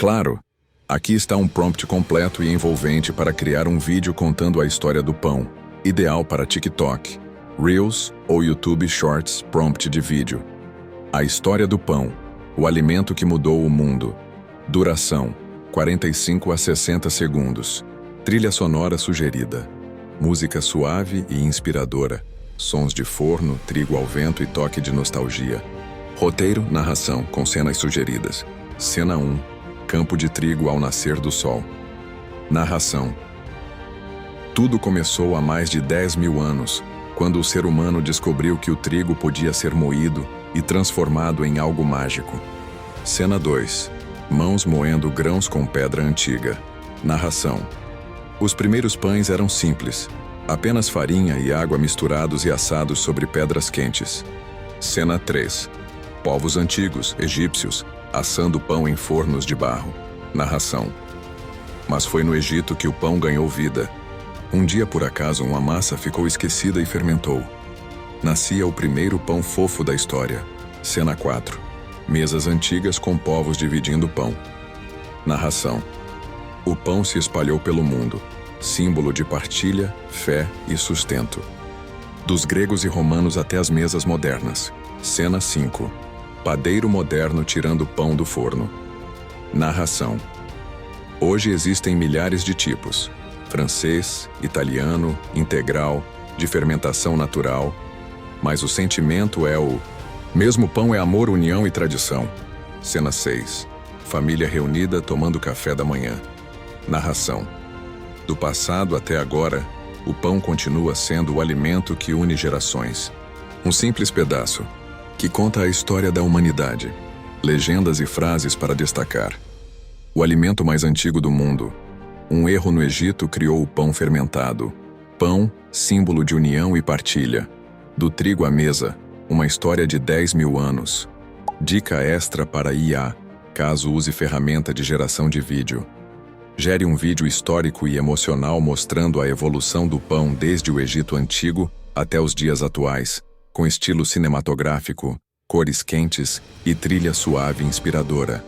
Claro, aqui está um prompt completo e envolvente para criar um vídeo contando a história do pão, ideal para TikTok, Reels ou YouTube Shorts. Prompt de vídeo. A história do pão, o alimento que mudou o mundo. Duração: 45 a 60 segundos. Trilha sonora sugerida. Música suave e inspiradora. Sons de forno, trigo ao vento e toque de nostalgia. Roteiro, narração, com cenas sugeridas. Cena 1. Campo de trigo ao nascer do sol. Narração. Tudo começou há mais de 10.000 anos, quando o ser humano descobriu que o trigo podia ser moído e transformado em algo mágico. Cena 2. Mãos moendo grãos com pedra antiga. Narração. Os primeiros pães eram simples, apenas farinha e água misturados e assados sobre pedras quentes. Cena 3. Povos antigos, egípcios, assando pão em fornos de barro. Narração. Mas foi no Egito que o pão ganhou vida. Um dia, por acaso, uma massa ficou esquecida e fermentou. Nascia o primeiro pão fofo da história. Cena 4. Mesas antigas com povos dividindo pão. Narração. O pão se espalhou pelo mundo, símbolo de partilha, fé e sustento. Dos gregos e romanos até as mesas modernas. Cena 5. Padeiro moderno tirando pão do forno. Narração. Hoje existem milhares de tipos: francês, italiano, integral, de fermentação natural. Mas o sentimento é o mesmo pão: é amor, união e tradição. Cena 6. Família reunida tomando café da manhã. Narração. Do passado até agora, o pão continua sendo o alimento que une gerações. Um simples pedaço que conta a história da humanidade. Legendas e frases para destacar. O alimento mais antigo do mundo. Um erro no Egito criou o pão fermentado. Pão, símbolo de união e partilha. Do trigo à mesa, uma história de 10.000 anos. Dica extra para IA, caso use ferramenta de geração de vídeo. Gere um vídeo histórico e emocional mostrando a evolução do pão desde o Egito Antigo até os dias atuais, com estilo cinematográfico, cores quentes e trilha suave e inspiradora.